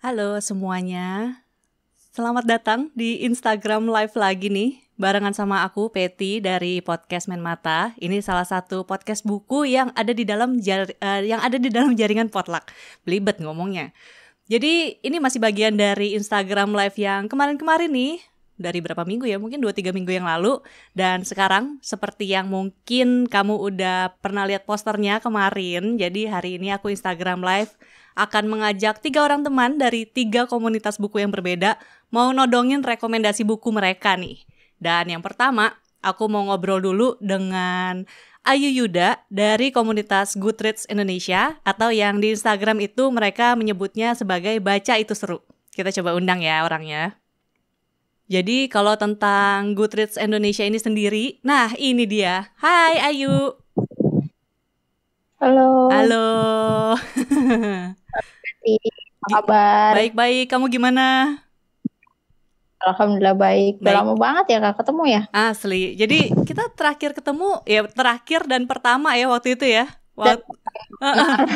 Halo semuanya, selamat datang di Instagram Live lagi nih, barengan sama aku Peti dari podcast Main Mata. Ini salah satu podcast buku yang ada di dalam jaringan Potluck. Belibet ngomongnya. Jadi ini masih bagian dari Instagram Live yang kemarin-kemarin nih, dari berapa minggu ya, mungkin 2-3 minggu yang lalu. Dan sekarang seperti yang mungkin kamu udah pernah lihat posternya kemarin, jadi hari ini aku Instagram Live akan mengajak 3 orang teman dari 3 komunitas buku yang berbeda mau nodongin rekomendasi buku mereka nih. Dan yang pertama, aku mau ngobrol dulu dengan Ayu Yuda dari komunitas Goodreads Indonesia, atau yang di Instagram itu mereka menyebutnya sebagai Baca Itu Seru. Kita coba undang ya orangnya. Jadi kalau tentang Goodreads Indonesia ini sendiri, nah ini dia. Hai Ayu. Halo, Halo. apa kabar? Baik-baik, kamu gimana? Alhamdulillah baik. Udah Baik. lama banget ya Kak ketemu ya? Asli. Jadi kita terakhir ketemu ya terakhir dan pertama ya waktu itu ya. Dan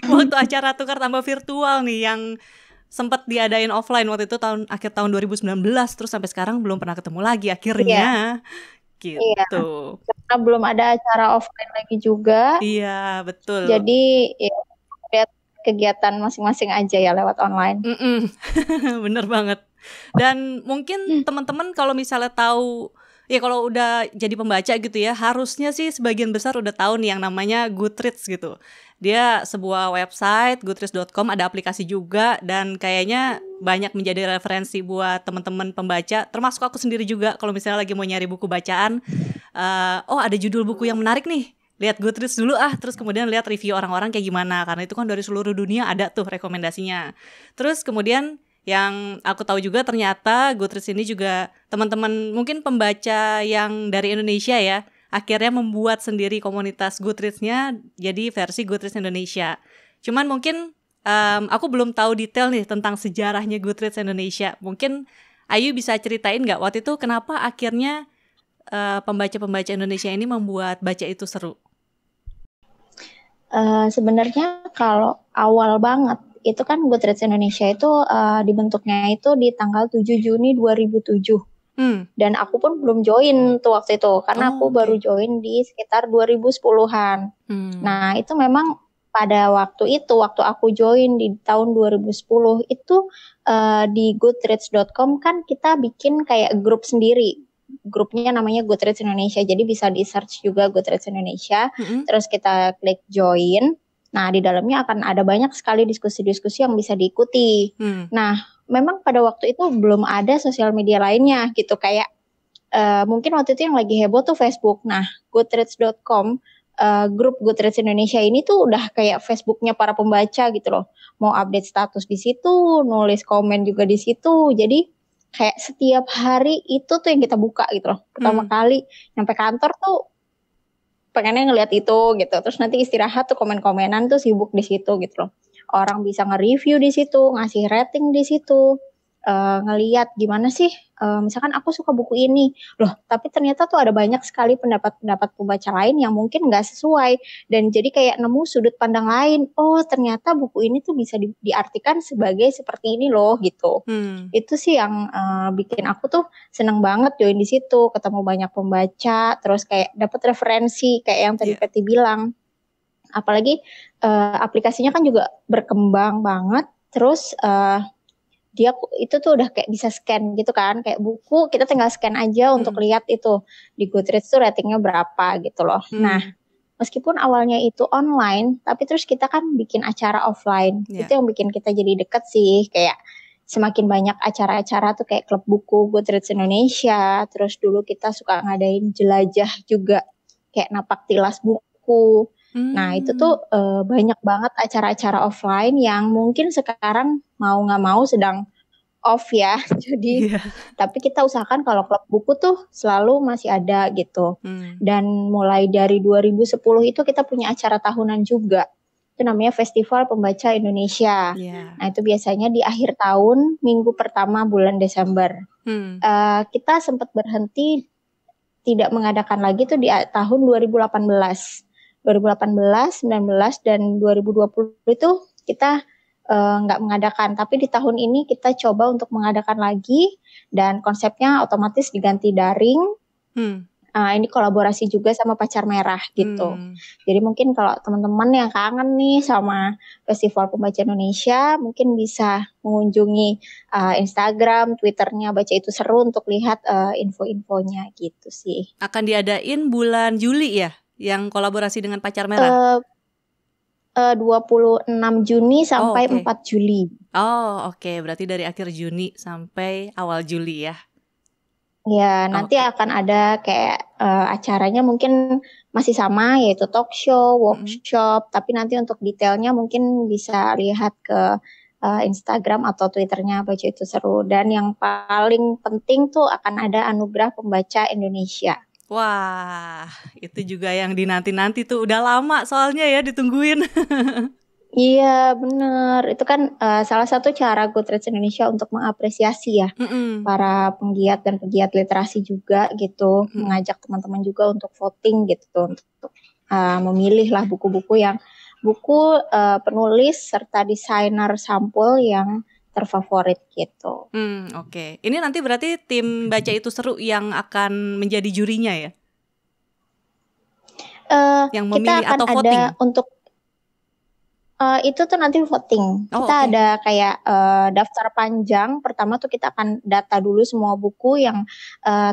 Waktu acara tukar tambah virtual nih yang sempat diadain offline waktu itu akhir tahun 2019, terus sampai sekarang belum pernah ketemu lagi iya, akhirnya. iya. Gitu. Karena belum ada acara offline lagi juga, Iya, betul. jadi ya lihat kegiatan masing-masing aja ya lewat online. Bener banget. Dan mungkin teman-teman kalau misalnya tahu, ya kalau udah jadi pembaca gitu ya, harusnya sih sebagian besar udah tahu nih yang namanya Goodreads gitu. Dia sebuah website, goodreads.com, ada aplikasi juga, dan kayaknya banyak menjadi referensi buat teman-teman pembaca, termasuk aku sendiri juga kalau misalnya lagi mau nyari buku bacaan. Oh ada judul buku yang menarik nih, lihat Goodreads dulu terus kemudian lihat review orang-orang kayak gimana, karena itu kan dari seluruh dunia ada tuh rekomendasinya. Terus kemudian yang aku tahu juga ternyata Goodreads ini juga teman-teman mungkin pembaca yang dari Indonesia ya, akhirnya membuat sendiri komunitas Goodreads-nya jadi versi Goodreads Indonesia. Cuman mungkin aku belum tahu detail nih tentang sejarahnya Goodreads Indonesia. Mungkin Ayu bisa ceritain nggak waktu itu kenapa akhirnya pembaca-pembaca Indonesia ini membuat Baca Itu Seru? Sebenarnya kalau awal banget itu kan Goodreads Indonesia itu dibentuknya itu di tanggal 7 Juni 2007. Dan aku pun belum join tuh waktu itu karena aku baru join di sekitar 2010-an. Nah, itu memang pada waktu itu, waktu aku join di tahun 2010 itu di goodreads.com kan kita bikin kayak grup sendiri. Grupnya namanya Goodreads Indonesia, jadi bisa di search juga Goodreads Indonesia. Terus kita klik join. Nah, di dalamnya akan ada banyak sekali diskusi-diskusi yang bisa diikuti. Nah, memang pada waktu itu belum ada sosial media lainnya gitu, kayak mungkin waktu itu yang lagi heboh tuh Facebook. Nah, goodreads.com, grup Goodreads Indonesia ini tuh udah kayak Facebooknya para pembaca gitu loh. Mau update status di situ, nulis komen juga di situ. Jadi kayak setiap hari itu tuh yang kita buka gitu loh. Pertama kali nyampe kantor tuh pengennya ngeliat itu gitu. Terus nanti istirahat tuh komen-komenan tuh sibuk di situ gitu loh. Orang bisa nge-review di situ, ngasih rating di situ. Ngeliat gimana sih, misalkan aku suka buku ini, loh tapi ternyata tuh ada banyak sekali pendapat-pendapat pembaca lain yang mungkin nggak sesuai, dan jadi kayak nemu sudut pandang lain, oh ternyata buku ini tuh bisa diartikan sebagai seperti ini loh gitu. Itu sih yang bikin aku tuh seneng banget join di situ, ketemu banyak pembaca, terus kayak dapat referensi kayak yang tadi Peti bilang. Apalagi aplikasinya kan juga berkembang banget, terus dia itu tuh udah kayak bisa scan gitu kan, kayak buku kita tinggal scan aja untuk lihat itu di Goodreads tuh ratingnya berapa gitu loh. Nah, meskipun awalnya itu online, tapi terus kita kan bikin acara offline. Itu yang bikin kita jadi deket sih, kayak semakin banyak acara-acara tuh kayak klub buku Goodreads Indonesia, terus dulu kita suka ngadain jelajah juga, kayak napak tilas buku. Nah, itu tuh banyak banget acara-acara offline yang mungkin sekarang mau nggak mau sedang off ya. Jadi, tapi kita usahakan kalau klub buku tuh selalu masih ada gitu. Dan mulai dari 2010 itu kita punya acara tahunan juga. Itu namanya Festival Pembaca Indonesia. Nah, itu biasanya di akhir tahun, minggu pertama bulan Desember. Kita sempat berhenti tidak mengadakan lagi tuh di tahun 2018. 2018, 19, dan 2020 itu kita nggak mengadakan. Tapi di tahun ini kita coba untuk mengadakan lagi dan konsepnya otomatis diganti daring. Ini kolaborasi juga sama Pacar Merah gitu. Jadi mungkin kalau teman-teman yang kangen nih sama Festival Pembaca Indonesia, mungkin bisa mengunjungi Instagram, Twitternya Baca Itu Seru untuk lihat info-infonya gitu sih. Akan diadain bulan Juli ya, yang kolaborasi dengan Pacar Merah? 26 Juni sampai 4 Juli. Oh oke, berarti dari akhir Juni sampai awal Juli ya. Ya, nanti akan ada kayak acaranya mungkin masih sama, yaitu talk show, workshop, tapi nanti untuk detailnya mungkin bisa lihat ke Instagram atau Twitternya Baca Itu Seru. Dan yang paling penting tuh akan ada Anugerah Pembaca Indonesia. Wah, itu juga yang dinanti-nanti tuh, udah lama soalnya ya ditungguin. Iya benar, itu kan salah satu cara Goodreads Indonesia untuk mengapresiasi ya para penggiat dan pegiat literasi juga gitu, mengajak teman-teman juga untuk voting gitu, untuk memilih lah buku-buku penulis serta desainer sampul yang terfavorit gitu. Oke. Ini nanti berarti tim Baca Itu Seru yang akan menjadi jurinya ya? Yang memilih kita akan atau voting? Ada untuk itu tuh nanti voting. Kita ada kayak daftar panjang. Pertama tuh kita akan data dulu semua buku yang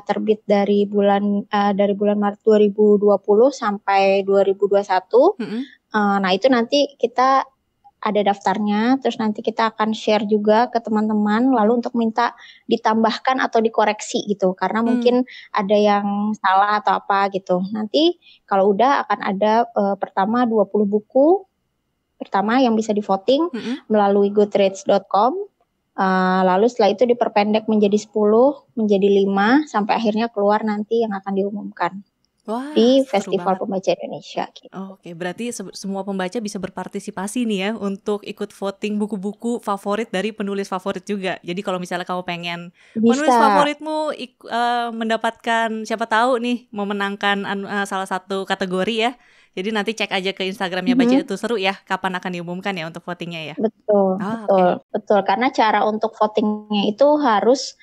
terbit dari bulan Maret 2020 sampai 2021. Nah itu nanti kita ada daftarnya. Terus nanti kita akan share juga ke teman-teman. Lalu untuk minta ditambahkan atau dikoreksi gitu. Karena mungkin ada yang salah atau apa gitu. Nanti kalau udah akan ada pertama 20 buku. Pertama yang bisa di voting melalui goodreads.com, lalu setelah itu diperpendek menjadi 10, menjadi 5, sampai akhirnya keluar nanti yang akan diumumkan. Wah, di Festival Pembaca Indonesia gitu. Oke, berarti semua pembaca bisa berpartisipasi nih ya untuk ikut voting buku-buku favorit dari penulis favorit juga. Jadi kalau misalnya kamu pengen penulis favoritmu mendapatkan, siapa tahu nih memenangkan salah satu kategori ya. Jadi nanti cek aja ke Instagramnya Baca Itu Seru ya, kapan akan diumumkan ya untuk votingnya ya. Betul. Karena cara untuk votingnya itu harus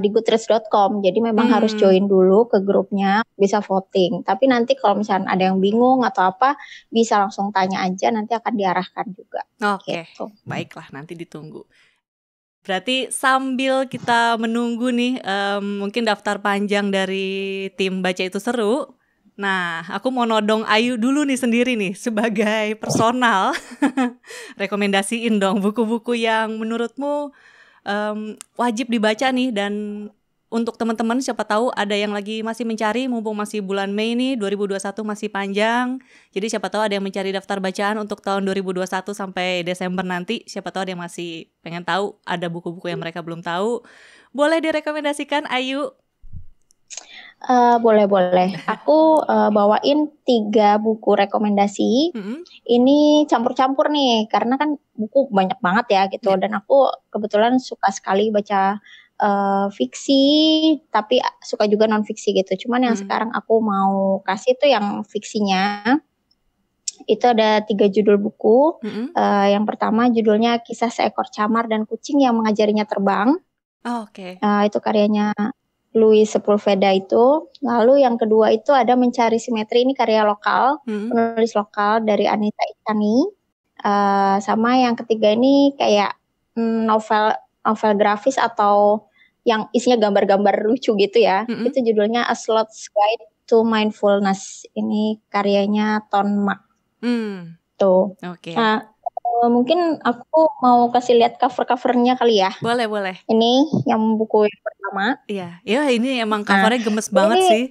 di goodreads.com. Jadi memang harus join dulu ke grupnya, bisa voting. Tapi nanti kalau misalnya ada yang bingung atau apa, bisa langsung tanya aja, nanti akan diarahkan juga. Oke, baiklah, nanti ditunggu. Berarti sambil kita menunggu nih, mungkin daftar panjang dari tim Baca Itu Seru. Nah, aku mau nodong Ayu dulu nih sendiri nih sebagai personal. Rekomendasiin dong buku-buku yang menurutmu wajib dibaca nih, dan untuk teman-teman siapa tahu ada yang lagi masih mencari, mumpung masih bulan Mei nih, 2021 masih panjang. Jadi siapa tahu ada yang mencari daftar bacaan untuk tahun 2021 sampai Desember nanti. Siapa tahu ada yang masih pengen tahu, ada buku-buku yang mereka belum tahu. Boleh direkomendasikan Ayu? Boleh. Aku bawain 3 buku rekomendasi. Ini campur-campur nih, karena kan buku banyak banget ya gitu. Dan aku kebetulan suka sekali baca fiksi, tapi suka juga non fiksi gitu. Cuman yang sekarang aku mau kasih tuh yang fiksinya. Itu ada 3 judul buku. Yang pertama judulnya Kisah Seekor Camar dan Kucing yang Mengajarinya Terbang. Itu karyanya Louis Sepulveda itu. Lalu yang kedua itu ada Mencari Simetri, ini karya lokal, penulis lokal dari Anita Ichani. Sama yang ketiga ini kayak novel grafis atau yang isinya gambar-gambar lucu gitu ya. Itu judulnya A Sloth's Guide to Mindfulness. Ini karyanya Ton Mak. Tuh. Mungkin aku mau kasih lihat cover-covernya kali ya. Boleh. Ini yang buku yang pertama. Iya, ini emang covernya gemes banget sih.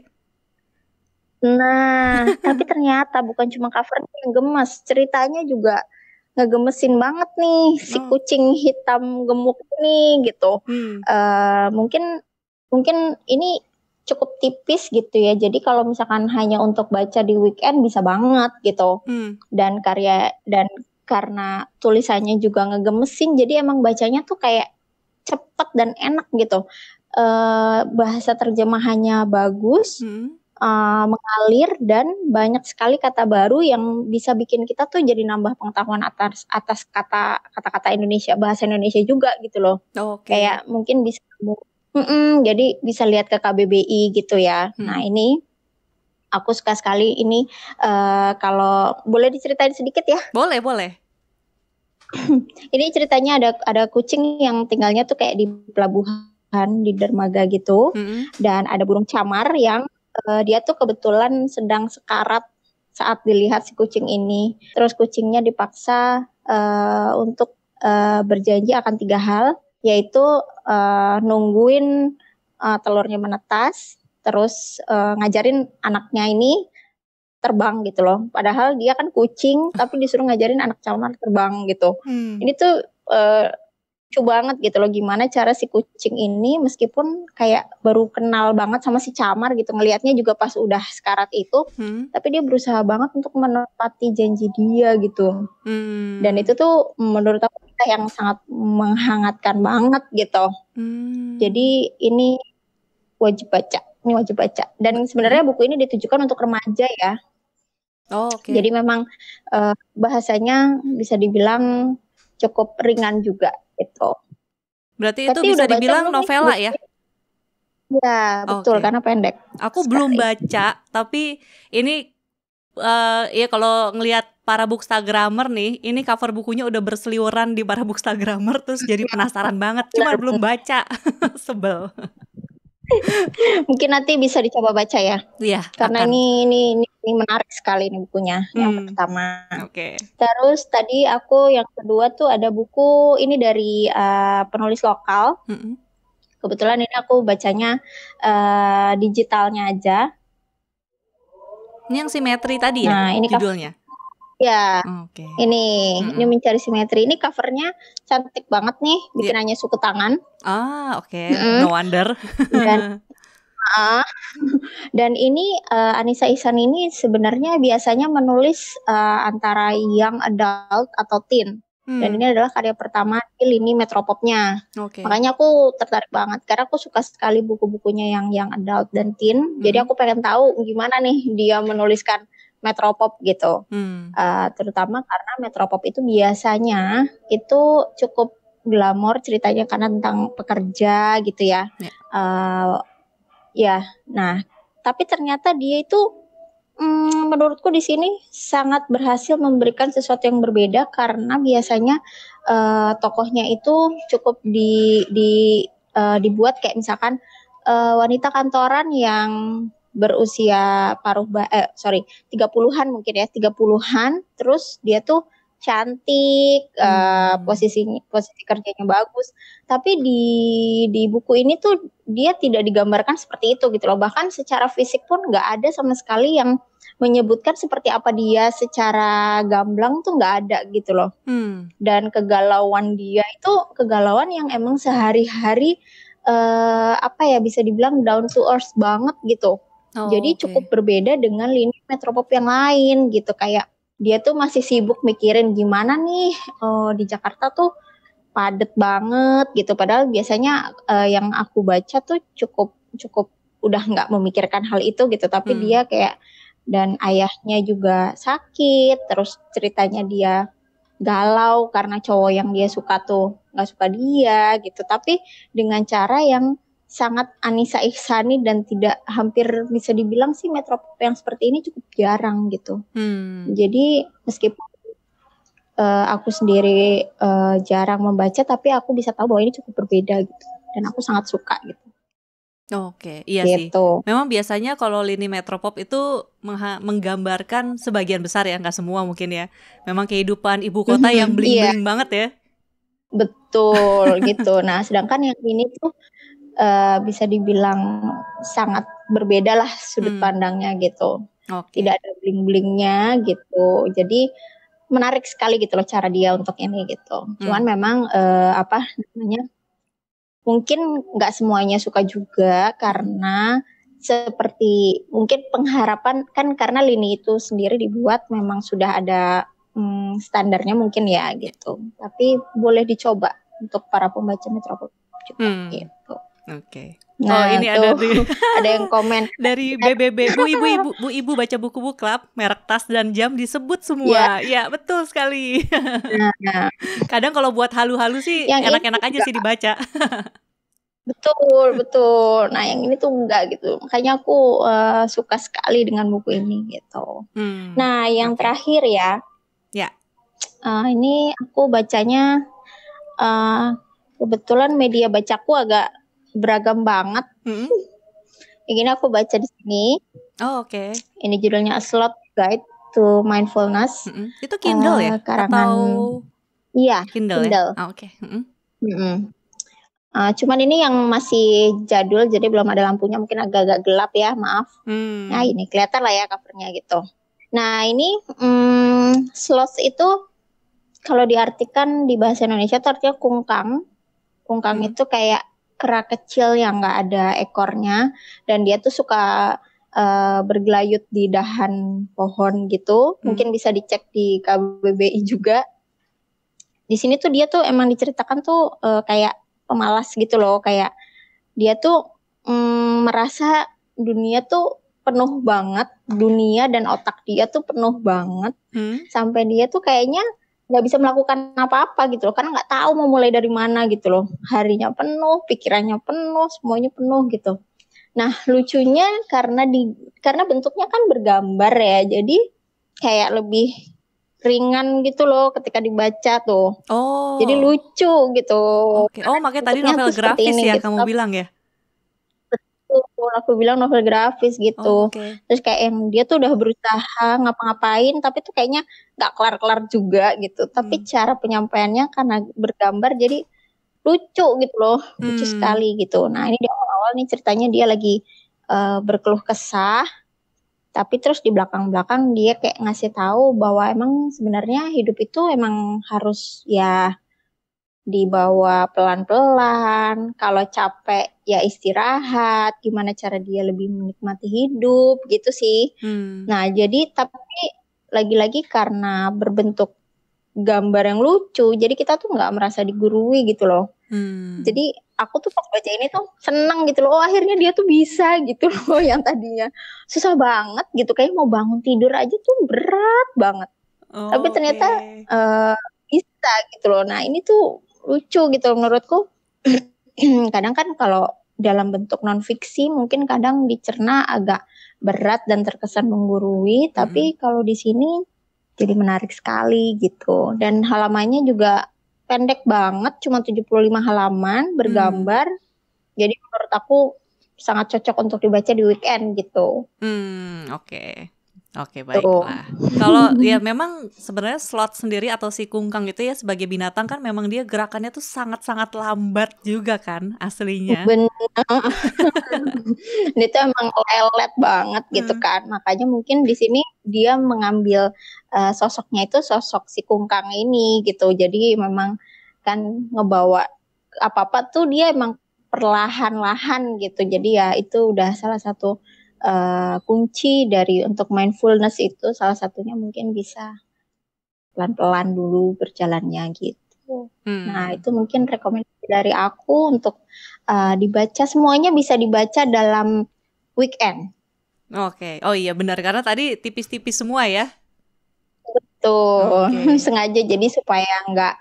Nah, tapi ternyata bukan cuma covernya yang gemes, ceritanya juga ngegemesin banget nih si kucing hitam gemuk ini gitu. Mungkin ini cukup tipis gitu ya. Jadi kalau misalkan hanya untuk baca di weekend bisa banget gitu. Dan karena tulisannya juga ngegemesin, jadi emang bacanya tuh kayak cepet dan enak gitu. Bahasa terjemahannya bagus, mengalir dan banyak sekali kata baru yang bisa bikin kita tuh jadi nambah pengetahuan atas kata-kata Indonesia, bahasa Indonesia juga gitu loh. Kayak mungkin bisa jadi bisa lihat ke KBBI gitu ya. Nah ini aku suka sekali ini. Kalau boleh diceritain sedikit ya? Boleh. Ini ceritanya ada kucing yang tinggalnya tuh kayak di pelabuhan di dermaga gitu, dan ada burung camar yang dia tuh kebetulan sedang sekarat saat dilihat si kucing ini. Terus kucingnya dipaksa untuk berjanji akan 3 hal, yaitu nungguin telurnya menetas, terus ngajarin anaknya ini terbang gitu loh. Padahal dia kan kucing tapi disuruh ngajarin anak camar terbang gitu. Ini tuh lucu banget gitu loh, gimana cara si kucing ini meskipun kayak baru kenal banget sama si camar gitu, ngelihatnya juga pas udah sekarat itu, tapi dia berusaha banget untuk menepati janji dia gitu. Dan itu tuh menurut aku yang sangat menghangatkan banget gitu. Jadi ini wajib baca. Dan sebenarnya buku ini ditujukan untuk remaja ya. Jadi memang bahasanya bisa dibilang cukup ringan juga gitu. Berarti itu bisa dibilang novela ya? Ya betul, karena pendek. Aku belum baca, tapi ini ya kalau ngelihat para bookstagrammer nih, ini cover bukunya udah berseliweran di para bookstagrammer, terus jadi penasaran banget, cuma belum baca. Sebel. Mungkin nanti bisa dicoba baca ya. Iya. Karena ini menarik sekali ini bukunya. Yang pertama. Terus tadi aku yang kedua tuh ada buku ini dari penulis lokal. Kebetulan ini aku bacanya digitalnya aja. Ini yang simetri tadi ya? Nah, ini judulnya. Ya, ini Mencari Simetri. Ini covernya cantik banget nih, bikinannya suku tangan. No wonder. Dan ini Anissa Ihsan ini sebenarnya biasanya menulis antara young adult atau teen. Dan ini adalah karya pertama di lini Metropopnya. Makanya aku tertarik banget karena aku suka sekali buku-bukunya yang young adult dan teen. Jadi aku pengen tahu gimana nih dia menuliskan Metropop gitu. Terutama karena Metropop itu biasanya itu cukup glamor ceritanya karena tentang pekerja gitu ya. Nah tapi ternyata dia itu menurutku di sini sangat berhasil memberikan sesuatu yang berbeda karena biasanya tokohnya itu cukup dibuat kayak misalkan wanita kantoran yang berusia 30-an mungkin ya, 30-an, terus dia tuh cantik, posisi kerjanya bagus. Tapi di buku ini tuh dia tidak digambarkan seperti itu gitu loh. Bahkan secara fisik pun nggak ada sama sekali yang menyebutkan seperti apa dia secara gamblang tuh nggak ada gitu loh. Dan kegalauan dia itu kegalauan yang emang sehari-hari bisa dibilang down to earth banget gitu. Jadi cukup berbeda dengan lini Metropop yang lain gitu. Kayak dia tuh masih sibuk mikirin gimana nih di Jakarta tuh padet banget gitu. Padahal biasanya yang aku baca tuh cukup udah nggak memikirkan hal itu gitu. Tapi dia kayak, dan ayahnya juga sakit. Terus ceritanya dia galau karena cowok yang dia suka tuh nggak suka dia gitu. Tapi dengan cara yang sangat Anissa Ihsani dan tidak, hampir bisa dibilang sih Metropop yang seperti ini cukup jarang gitu. Jadi meskipun aku sendiri jarang membaca, tapi aku bisa tahu bahwa ini cukup berbeda gitu. Dan aku sangat suka gitu. Iya gitu. Sih. Memang biasanya kalau lini Metropop itu menggambarkan sebagian besar ya, nggak semua mungkin ya. Memang kehidupan ibu kota yang bling-bling banget ya. Betul gitu. Nah sedangkan yang ini tuh bisa dibilang sangat berbeda lah sudut pandangnya gitu. Tidak ada bling-blingnya gitu. Jadi menarik sekali gitu loh cara dia untuk ini gitu. Cuman memang mungkin nggak semuanya suka juga karena seperti mungkin pengharapan kan, karena lini itu sendiri dibuat memang sudah ada standarnya mungkin ya gitu. Tapi boleh dicoba untuk para pembaca Metropop juga gitu. Oke. Nah, ini tuh, ada ada yang komen dari BBB, Bu Ibu baca buku book club, merek tas dan jam disebut semua. Ya, betul sekali. Nah, Kadang kalau buat halu-halu sih yang ini enak-enak aja sih dibaca. betul. Nah, yang ini tuh enggak gitu. Makanya aku suka sekali dengan buku ini gitu. Nah, yang terakhir ya. Ya. Ini aku bacanya kebetulan media bacaku agak beragam banget. Yang ini aku baca di sini. Oh, oke. Ini judulnya A Sloth Guide to Mindfulness. Itu Kindle ya? Karangan. Iya, Kindle. Ya? Oke. Cuman ini yang masih jadul, jadi belum ada lampunya, mungkin agak-agak gelap ya, maaf. Nah, ini kelihatan lah ya covernya gitu. Nah, ini sloth itu kalau diartikan di bahasa Indonesia itu artinya kungkang. Kungkang itu kayak kera kecil yang nggak ada ekornya, dan dia tuh suka bergelayut di dahan pohon gitu. Mungkin bisa dicek di KBBI juga. Di sini tuh dia tuh emang diceritakan tuh kayak pemalas gitu loh, kayak dia tuh merasa dunia tuh penuh banget, dunia dan otak dia tuh penuh banget, sampai dia tuh kayaknya nggak bisa melakukan apa-apa gitu loh, karena nggak tahu mau mulai dari mana gitu loh. Harinya penuh, pikirannya penuh, semuanya penuh gitu. Nah, lucunya karena bentuknya kan bergambar ya, jadi kayak lebih ringan gitu loh ketika dibaca tuh. Jadi lucu gitu. Oke. Makanya tadi novel grafis ya gitu. Kamu bilang ya? Betul, aku bilang novel grafis gitu. Terus kayak yang dia tuh udah berusaha ngapa-ngapain, tapi tuh kayaknya gak kelar-kelar juga gitu. Tapi cara penyampaiannya karena bergambar jadi lucu gitu loh. Lucu sekali gitu. Nah, ini di awal-awal nih ceritanya dia lagi berkeluh kesah, tapi terus di belakang-belakang dia kayak ngasih tahu bahwa emang sebenarnya hidup itu emang harus ya dibawa pelan-pelan. Kalau capek ya istirahat. Gimana cara dia lebih menikmati hidup gitu sih. Nah, jadi tapi lagi-lagi karena berbentuk gambar yang lucu, jadi kita tuh nggak merasa digurui gitu loh. Jadi aku tuh pas baca ini tuh seneng gitu loh. Akhirnya dia tuh bisa gitu loh, yang tadinya susah banget gitu, kayak mau bangun tidur aja tuh berat banget. Tapi ternyata bisa gitu loh. Nah, ini tuh lucu gitu menurutku. Kadang kan kalau dalam bentuk non-fiksi mungkin kadang dicerna agak berat dan terkesan menggurui, tapi kalau di sini jadi menarik sekali gitu. Dan halamannya juga pendek banget, cuma 75 halaman, bergambar. Jadi menurut aku sangat cocok untuk dibaca di weekend gitu. Oke, baiklah. Kalau ya memang sebenarnya sloth sendiri atau si kungkang itu ya sebagai binatang kan memang dia gerakannya tuh sangat-sangat lambat juga kan aslinya. Benar. Dia tuh emang lelet banget gitu kan. Makanya mungkin di sini dia mengambil sosoknya itu sosok si kungkang ini gitu. Jadi memang kan ngebawa apa-apa tuh dia emang perlahan-lahan gitu. Jadi ya itu udah salah satu kunci dari untuk mindfulness itu, salah satunya mungkin bisa pelan-pelan dulu berjalannya gitu. Nah, itu mungkin rekomendasi dari aku untuk dibaca. Semuanya bisa dibaca dalam weekend. Oke. Oh iya benar, karena tadi tipis-tipis semua ya. Betul. Sengaja jadi supaya nggak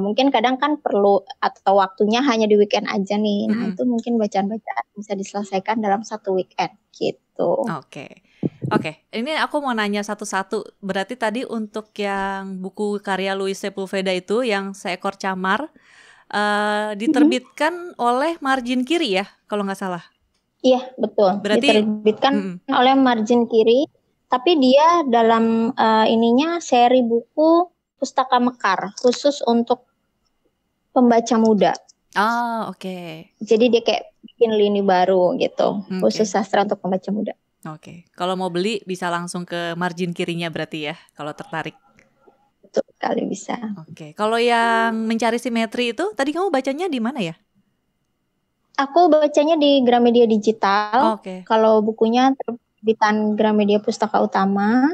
mungkin kadang kan perlu atau waktunya hanya di weekend aja nih. Nah, itu mungkin bacaan-bacaan bisa diselesaikan dalam satu weekend gitu. Oke, ini aku mau nanya satu-satu. Berarti tadi untuk yang buku karya Louise Sepulveda itu yang Seekor Camar diterbitkan oleh Margin Kiri ya, kalau nggak salah. Iya, betul. Berarti diterbitkan oleh Margin Kiri, tapi dia dalam ininya seri buku Pustaka Mekar, khusus untuk pembaca muda. Oke. Jadi dia kayak bikin lini baru gitu, khusus sastra untuk pembaca muda. Oke. Kalau mau beli bisa langsung ke Margin Kirinya berarti ya, kalau tertarik. Betul sekali, bisa. Oke. Kalau yang Mencari Simetri itu, tadi kamu bacanya di mana ya? Aku bacanya di Gramedia Digital. Kalau bukunya terbitan Gramedia Pustaka Utama.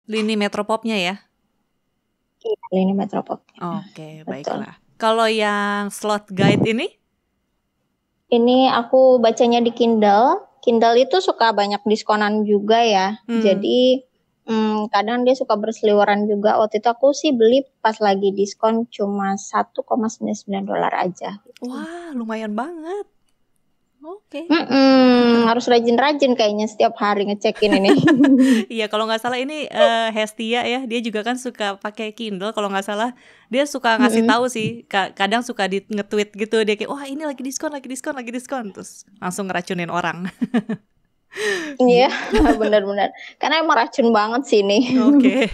Lini Metropopnya ya? Iya, lini Metropop. Oke, baiklah. Kalau yang Sloth Guide ini? Ini aku bacanya di Kindle. Kindle itu suka banyak diskonan juga ya. Jadi kadang dia suka berseliweran juga. Waktu itu aku sih beli pas lagi diskon cuma $1,99 aja. Wah, lumayan banget. Oke. Harus rajin-rajin kayaknya setiap hari ngecekin ini. Iya, kalau nggak salah ini Hestia ya, dia juga kan suka pakai Kindle. Kalau nggak salah, dia suka ngasih tahu sih. Kadang suka di nge-tweet gitu, dia kayak, wah ini lagi diskon, terus langsung ngeracunin orang. Iya, benar-benar. Karena emang racun banget sih ini. Oke.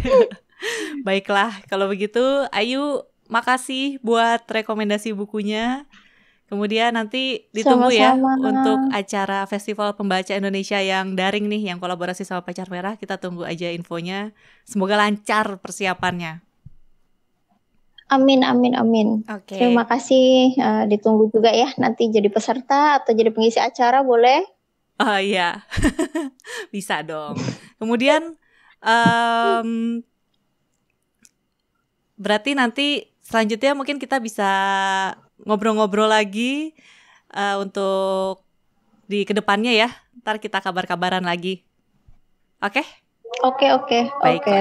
Baiklah, kalau begitu, Ayu, makasih buat rekomendasi bukunya. Kemudian nanti ditunggu Sama-sama. ya untuk acara Festival Pembaca Indonesia yang daring nih, yang kolaborasi sama Pacar Merah. Kita tunggu aja infonya. Semoga lancar persiapannya. Amin. Oke. Terima kasih. Ditunggu juga ya nanti jadi peserta atau jadi pengisi acara, boleh? Oh iya, bisa dong. Kemudian berarti nanti selanjutnya mungkin kita bisa ngobrol-ngobrol lagi untuk di kedepannya ya. Ntar kita kabar-kabaran lagi. Oke? Oke.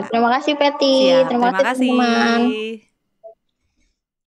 Terima kasih Peti. Terima kasih teman-teman.